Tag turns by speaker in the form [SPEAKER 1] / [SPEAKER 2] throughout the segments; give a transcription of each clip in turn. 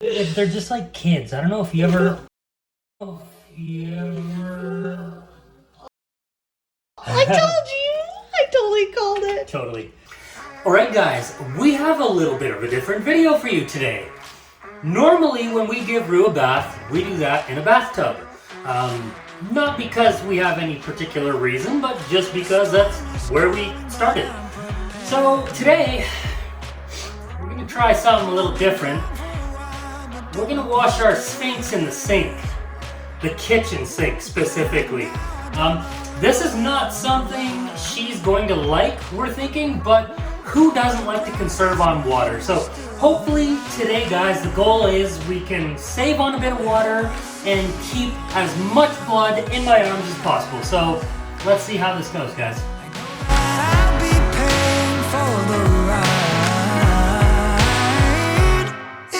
[SPEAKER 1] They're just like kids. I don't know if you ever...
[SPEAKER 2] I told you! I totally called it.
[SPEAKER 1] Totally. Alright guys, we have a little bit of a different video for you today. Normally when we give Rue a bath, we do that in a bathtub. Not because we have any particular reason, but just because that's where we started. So today, we're going to try something a little different. We're going to wash our Sphynx in the sink. The kitchen sink specifically. This is not something she's going to like, we're thinking, but who doesn't like to conserve on water? So hopefully today, guys, the goal is we can save on a bit of water and keep as much blood in my arms as possible. So let's see how this goes, guys.
[SPEAKER 3] I'll be paying for the ride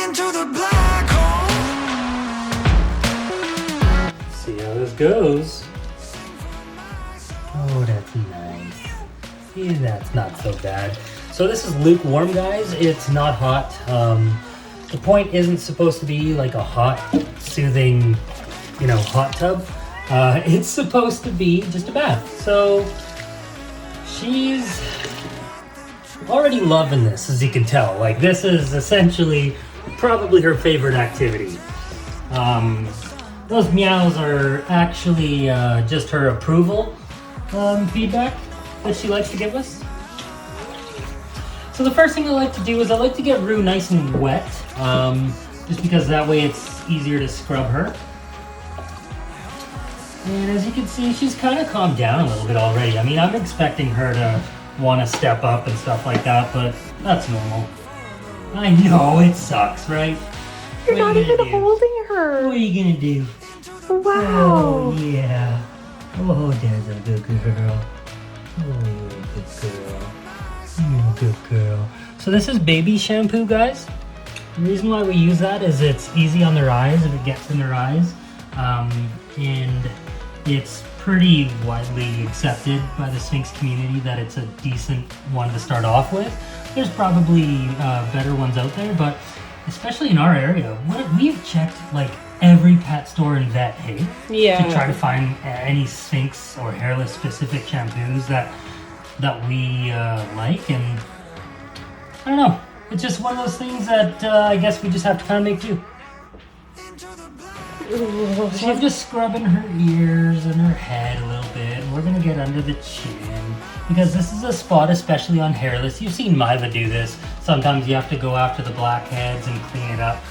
[SPEAKER 3] into the black hole.
[SPEAKER 1] See how this goes. Oh, that's nice. Yeah, that's not so bad. So this is lukewarm, guys. It's not hot. The point isn't supposed to be like a hot, soothing, hot tub. It's supposed to be just a bath. So she's already loving this, as you can tell. Like, this is essentially probably her favorite activity. Those meows are actually just her approval feedback that she likes to give us. So the first thing I like to do is I like to get Rue nice and wet, just because that way it's easier to scrub her. And as you can see, she's kind of calmed down a little bit already. I mean, I'm expecting her to want to step up and stuff like that, but that's normal. I know, it sucks, right?
[SPEAKER 2] You're not even holding her.
[SPEAKER 1] What are you gonna do?
[SPEAKER 2] Wow.
[SPEAKER 1] Oh, yeah. Oh, there's a good girl. Oh, you're a good girl. You're a good girl. So this is baby shampoo, guys. The reason why we use that is it's easy on their eyes if it gets in their eyes. And it's pretty widely accepted by the Sphynx community that it's a decent one to start off with. There's probably better ones out there, but especially in our area, we've checked like every pet store and vet, hey?
[SPEAKER 2] Yeah.
[SPEAKER 1] To try to find any Sphynx or hairless specific shampoos that we like, and I don't know. It's just one of those things that I guess we just have to kind of make do. So I'm just scrubbing her ears and her head a little bit. And we're gonna get under the chin because this is a spot, especially on hairless. You've seen Miva do this. Sometimes you have to go after the blackheads and clean it up.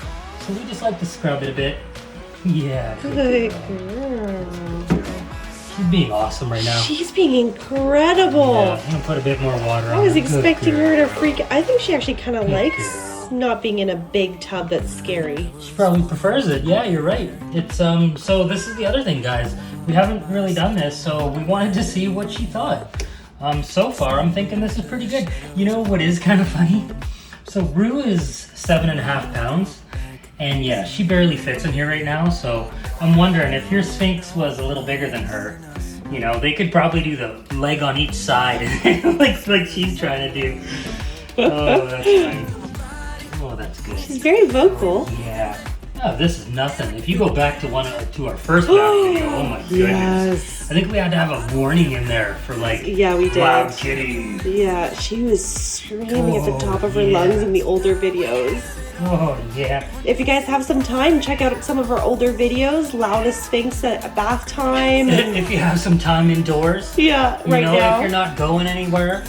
[SPEAKER 1] So we just like to scrub it a bit. Yeah.
[SPEAKER 2] Good girl.
[SPEAKER 1] She's being awesome right now.
[SPEAKER 2] She's being incredible.
[SPEAKER 1] Yeah, I'm gonna put a bit more water on her.
[SPEAKER 2] I was expecting
[SPEAKER 1] Good
[SPEAKER 2] her
[SPEAKER 1] girl.
[SPEAKER 2] to freak. I think she actually kind of
[SPEAKER 1] Good
[SPEAKER 2] likes
[SPEAKER 1] girl.
[SPEAKER 2] not being in a big tub that's scary.
[SPEAKER 1] She probably prefers it. Yeah, you're right. It's so this is the other thing, guys. We haven't really done this, so we wanted to see what she thought. So far, I'm thinking this is pretty good. You know what is kind of funny? So Rue is 7.5 pounds, and yeah, she barely fits in here right now. So I'm wondering if your Sphynx was a little bigger than her. They could probably do the leg on each side, like she's trying to do. Oh, that's funny. Oh, that's good.
[SPEAKER 2] She's very vocal.
[SPEAKER 1] Yeah. Oh, this is nothing. If you go back to our first bath video, oh my goodness.
[SPEAKER 2] Yes.
[SPEAKER 1] I think we had to have a warning in there for like
[SPEAKER 2] Yeah, we did.
[SPEAKER 1] loud kitty.
[SPEAKER 2] Yeah, she was screaming at the top of her lungs in the older videos.
[SPEAKER 1] Oh yeah.
[SPEAKER 2] If you guys have some time, check out some of our older videos. Loudest Sphynx at bath time.
[SPEAKER 1] If you have some time indoors.
[SPEAKER 2] Yeah,
[SPEAKER 1] You
[SPEAKER 2] right
[SPEAKER 1] know,
[SPEAKER 2] now.
[SPEAKER 1] if you're not going anywhere.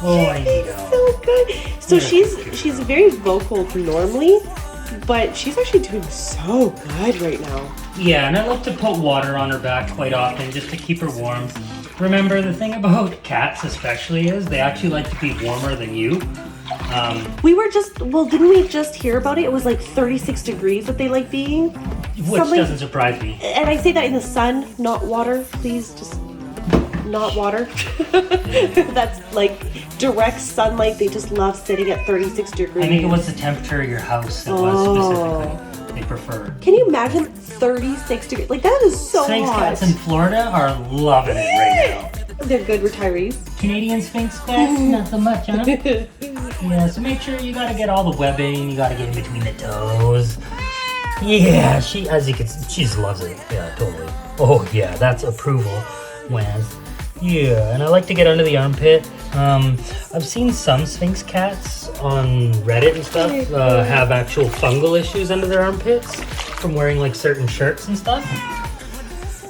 [SPEAKER 1] Oh, I
[SPEAKER 2] She's
[SPEAKER 1] know.
[SPEAKER 2] so good. So
[SPEAKER 1] Yeah.
[SPEAKER 2] she's very vocal normally, but she's actually doing so good right now.
[SPEAKER 1] Yeah, and I like to put water on her back quite often just to keep her warm. Remember, the thing about cats especially is they actually like to be warmer than you.
[SPEAKER 2] Didn't we just hear about it? It was like 36 degrees that they like being.
[SPEAKER 1] Which doesn't surprise me.
[SPEAKER 2] And I say that in the sun, not water. Please just not water. That's like direct sunlight. They just love sitting at 36 degrees.
[SPEAKER 1] I think it was the temperature of your house that was specifically they prefer.
[SPEAKER 2] Can you imagine 36 degrees? Like, that is so
[SPEAKER 1] Sphynx
[SPEAKER 2] hot.
[SPEAKER 1] cats in Florida are loving it right now.
[SPEAKER 2] They're good retirees.
[SPEAKER 1] Canadian Sphynx class? Not so much, huh? Yeah, so make sure you gotta get all the webbing, you gotta get in between the toes. Yeah, she, as you can see, she just loves it. Yeah, totally. Oh yeah, that's approval, Waz. Yeah, and I like to get under the armpit. I've seen some Sphynx cats on Reddit and stuff have actual fungal issues under their armpits from wearing like certain shirts and stuff.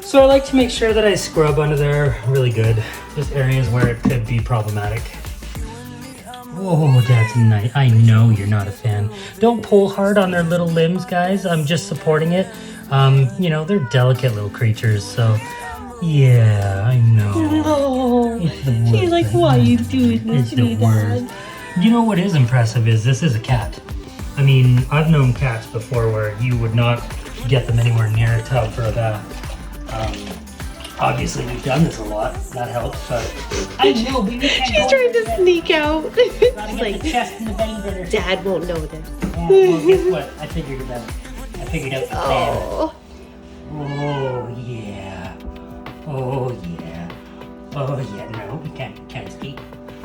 [SPEAKER 1] So I like to make sure that I scrub under there really good. Just areas where it could be problematic. Oh, that's nice. I know you're not a fan. Don't pull hard on their little limbs, guys. I'm just supporting it. You know, they're delicate little creatures, so yeah, I know.
[SPEAKER 2] Oh, she's like, why are you doing this to me, Dad?
[SPEAKER 1] You know what is impressive is this is a cat. I mean, I've known cats before where you would not get them anywhere near a tub for a bath. Obviously we've done this a lot. That helps, but I know we can't.
[SPEAKER 2] She's trying to sneak out.
[SPEAKER 1] It's like the chest and the belly button.
[SPEAKER 2] Dad won't know this.
[SPEAKER 1] Yeah, well, guess what? I figured it out. I figured out the plan.
[SPEAKER 2] Oh.
[SPEAKER 1] Oh yeah. Oh yeah. Oh yeah. No, you can't speak.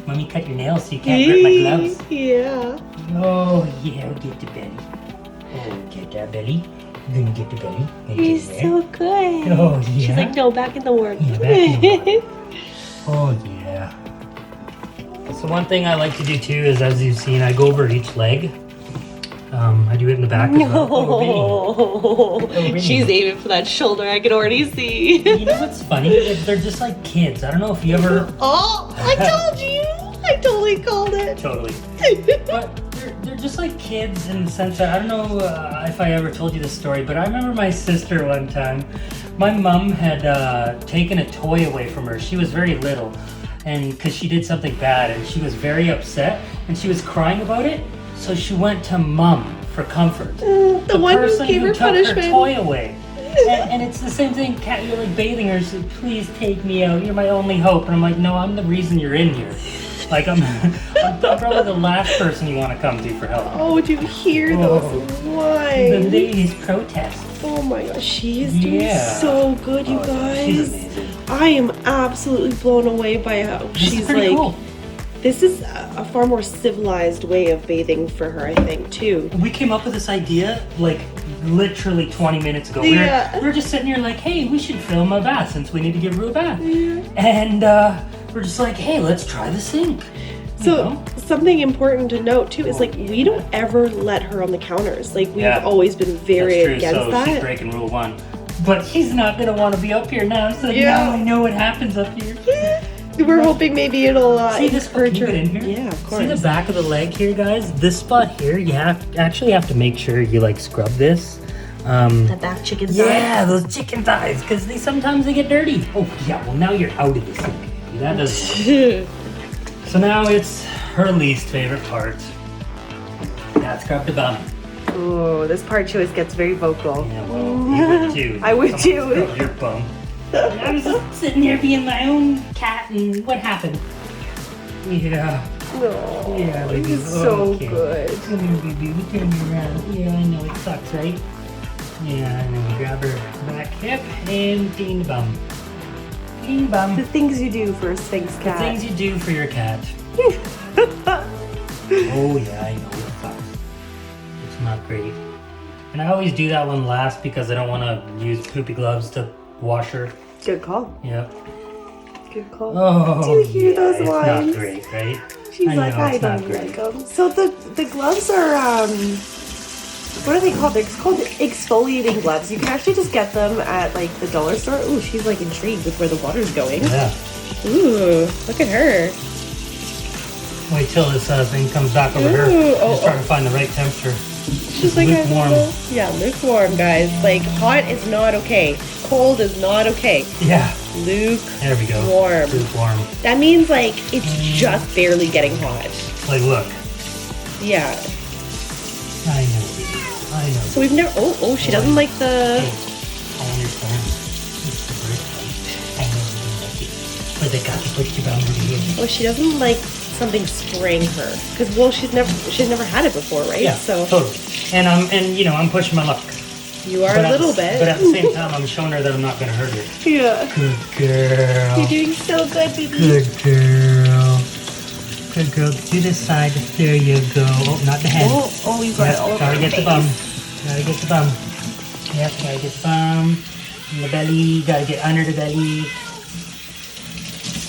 [SPEAKER 1] Mommy cut your nails so you can't grip my gloves.
[SPEAKER 2] Yeah.
[SPEAKER 1] Oh yeah, get the belly. Oh, get that belly. Then get the belly.
[SPEAKER 2] He's so good.
[SPEAKER 1] Oh yeah.
[SPEAKER 2] She's like, no, back in the work.
[SPEAKER 1] Yeah, back in the water. Oh yeah. So one thing I like to do too is, as you've seen, I go over each leg. I do it in the back as well. Oh, really?
[SPEAKER 2] She's aiming for that shoulder. I can already see.
[SPEAKER 1] You know what's funny? They're just like kids. I don't know if you ever.
[SPEAKER 2] Oh, I told you. I totally called it.
[SPEAKER 1] Totally. But they're just like kids in the sense that I don't know if I ever told you this story, but I remember my sister one time. My mom had taken a toy away from her. She was very little, and because she did something bad, and she was very upset, and she was crying about it. So she went to Mom for comfort.
[SPEAKER 2] The one who gave her punishment.
[SPEAKER 1] Her toy away. And it's the same thing. Cat, you're like bathing her. She said, "Please take me out. You're my only hope." And I'm like, "No, I'm the reason you're in here. Like I'm probably the last person you want to come to for help."
[SPEAKER 2] Oh, do you hear those whines?
[SPEAKER 1] The ladies protest.
[SPEAKER 2] Oh my gosh, she is doing so good, you guys.
[SPEAKER 1] She's amazing.
[SPEAKER 2] I am absolutely blown away by how she's like.
[SPEAKER 1] Cool.
[SPEAKER 2] This is a far more civilized way of bathing for her, I think, too.
[SPEAKER 1] We came up with this idea like literally 20 minutes ago.
[SPEAKER 2] Yeah.
[SPEAKER 1] We were just sitting here like, hey, we should film a bath since we need to give Rue a bath.
[SPEAKER 2] Yeah.
[SPEAKER 1] And we're just like, hey, let's try the sink.
[SPEAKER 2] So something important to note too is like we don't ever let her on the counters. Like we've always been very against that.
[SPEAKER 1] She's breaking rule 1. But she's not gonna want to be up here now, so now I know what happens up here.
[SPEAKER 2] We're hoping maybe it'll
[SPEAKER 1] see this part you get in here?
[SPEAKER 2] Yeah, of course.
[SPEAKER 1] See the back of the leg here, guys? This spot here, you actually have to make sure you like scrub this.
[SPEAKER 2] The back chicken thighs.
[SPEAKER 1] Yeah, those chicken thighs, because sometimes they get dirty. Oh yeah, well now you're out of the sink. That doesn't. So now it's her least favorite part. That's scrub the bum.
[SPEAKER 2] Oh, this part she always gets very vocal.
[SPEAKER 1] Yeah, well, you would too.
[SPEAKER 2] I would too.
[SPEAKER 1] Scrub your bum. I was just sitting here being my own cat, and what happened? Yeah.
[SPEAKER 2] Oh,
[SPEAKER 1] Yeah, baby.
[SPEAKER 2] it's so
[SPEAKER 1] Okay.
[SPEAKER 2] good.
[SPEAKER 1] Come here, baby. We turn you around. Yeah, I know it sucks, right? Yeah, and then we grab her back hip and clean the bum. Clean the bum.
[SPEAKER 2] The things you do for a Sphynx
[SPEAKER 1] The
[SPEAKER 2] cat.
[SPEAKER 1] things you do for your cat. Oh yeah, I know it sucks. It's not great. And I always do that one last because I don't want to use poopy gloves to wash her.
[SPEAKER 2] Good call.
[SPEAKER 1] Yep.
[SPEAKER 2] Good call.
[SPEAKER 1] Oh,
[SPEAKER 2] Do you hear those
[SPEAKER 1] it's
[SPEAKER 2] whines?
[SPEAKER 1] not great, right?
[SPEAKER 2] She's like,
[SPEAKER 1] know,
[SPEAKER 2] I
[SPEAKER 1] it's not
[SPEAKER 2] don't
[SPEAKER 1] great.
[SPEAKER 2] like them. So the gloves are, what are they called? They're called exfoliating gloves. You can actually just get them at like the dollar store. Ooh, she's like intrigued with where the water's going.
[SPEAKER 1] Yeah.
[SPEAKER 2] Ooh, look at her.
[SPEAKER 1] Wait till this thing comes back over her.
[SPEAKER 2] Ooh,
[SPEAKER 1] Just trying to find the right temperature.
[SPEAKER 2] She's like,
[SPEAKER 1] lukewarm.
[SPEAKER 2] Yeah, lukewarm, guys. Like, hot is not okay. Cold is not okay.
[SPEAKER 1] Yeah.
[SPEAKER 2] Lukewarm.
[SPEAKER 1] There we go. Lukewarm.
[SPEAKER 2] That means like it's just barely getting hot.
[SPEAKER 1] Like, look.
[SPEAKER 2] Yeah.
[SPEAKER 1] I know. I know.
[SPEAKER 2] So we've never. Oh, she doesn't like the.
[SPEAKER 1] Hey, I understand. It's the first time. I know you don't like it. But they got to put you down over here.
[SPEAKER 2] Oh, she doesn't like something spraying her because she's never had it before, right?
[SPEAKER 1] Yeah,
[SPEAKER 2] So
[SPEAKER 1] totally. And I'm pushing my luck.
[SPEAKER 2] You are
[SPEAKER 1] But
[SPEAKER 2] a
[SPEAKER 1] at
[SPEAKER 2] little
[SPEAKER 1] the-
[SPEAKER 2] bit.
[SPEAKER 1] But at the same time, I'm showing her that I'm not gonna hurt her.
[SPEAKER 2] Yeah.
[SPEAKER 1] Good girl.
[SPEAKER 2] You're doing so good, baby.
[SPEAKER 1] Good girl. Good girl. Do this side. There you go. Oh, not the head.
[SPEAKER 2] Oh, you got
[SPEAKER 1] Yep,
[SPEAKER 2] it all over
[SPEAKER 1] gotta
[SPEAKER 2] your
[SPEAKER 1] get the
[SPEAKER 2] face.
[SPEAKER 1] bum. Gotta get the bum. Yep, gotta get the bum. And the belly. Gotta get under the belly.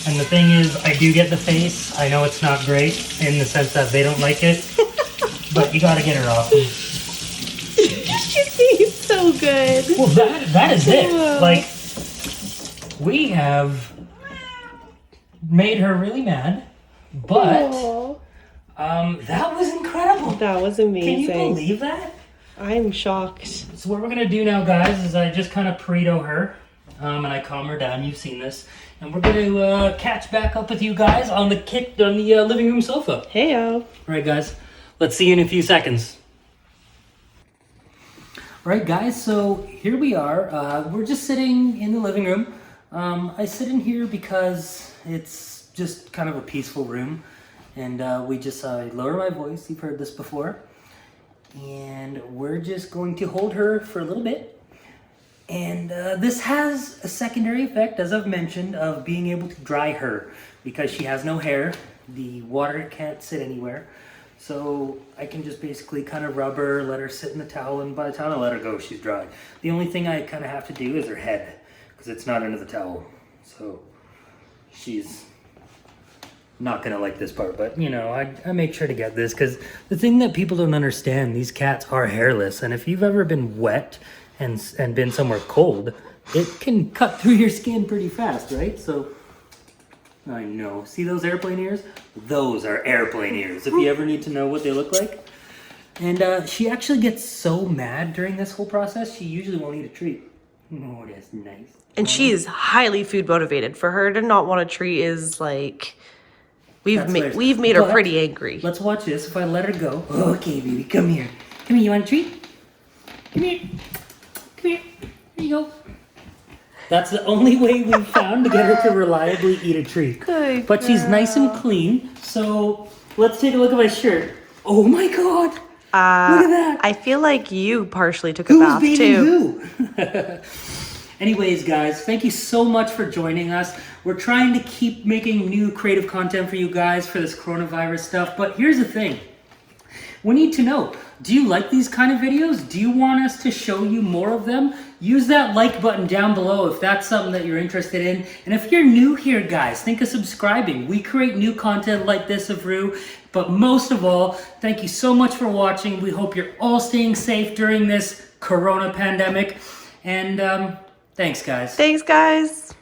[SPEAKER 1] And the thing is, I do get the face. I know it's not great in the sense that they don't like it. But you gotta get her off.
[SPEAKER 2] You're doing so good.
[SPEAKER 1] Well, that is it.
[SPEAKER 2] Wow.
[SPEAKER 1] Like, we have made her really mad, but
[SPEAKER 2] Aw,
[SPEAKER 1] that was incredible.
[SPEAKER 2] that was
[SPEAKER 1] Can
[SPEAKER 2] amazing.
[SPEAKER 1] you believe that?
[SPEAKER 2] I'm shocked.
[SPEAKER 1] So what we're gonna do now, guys, is I just kind of Pareto her, and I calm her down. You've seen this, and we're gonna catch back up with you guys on the living room sofa.
[SPEAKER 2] Heyo.
[SPEAKER 1] All right, guys, let's see you in a few seconds. All right, guys, so here we are. We're just sitting in the living room. I sit in here because it's just kind of a peaceful room, and I lower my voice. You've heard this before. And we're just going to hold her for a little bit. And this has a secondary effect, as I've mentioned, of being able to dry her because she has no hair. The water can't sit anywhere. So I can just basically kind of rub her, let her sit in the towel, and by the time I let her go, she's dry. The only thing I kind of have to do is her head because it's not under the towel. So she's not gonna like this part, but you know, I make sure to get this because the thing that people don't understand, these cats are hairless, and if you've ever been wet and been somewhere cold, it can cut through your skin pretty fast, right? So I know. See those airplane ears? Those are airplane ears. If you ever need to know what they look like. And she actually gets so mad during this whole process. She usually won't eat a treat. Oh, that's nice.
[SPEAKER 2] And she is highly food motivated. For her to not want a treat is like we've made her
[SPEAKER 1] But
[SPEAKER 2] pretty angry.
[SPEAKER 1] Let's watch this. If I let her go. Okay, baby, come here. Come here, you want a treat? Come here. Come here. Here you go. That's the only way we've found to get her to reliably eat a treat.
[SPEAKER 2] Good
[SPEAKER 1] But she's nice and clean. So let's take a look at my shirt. Oh my god. Look at that.
[SPEAKER 2] I feel like you partially took a
[SPEAKER 1] Who's
[SPEAKER 2] bath
[SPEAKER 1] beating
[SPEAKER 2] too.
[SPEAKER 1] who? Anyways, guys, thank you so much for joining us. We're trying to keep making new creative content for you guys for this coronavirus stuff. But here's the thing. We need to know, do you like these kind of videos? Do you want us to show you more of them? Use that like button down below if that's something that you're interested in. And if you're new here, guys, think of subscribing. We create new content like this of Rue. But most of all, thank you so much for watching. We hope you're all staying safe during this corona pandemic. And thanks, guys.
[SPEAKER 2] Thanks, guys.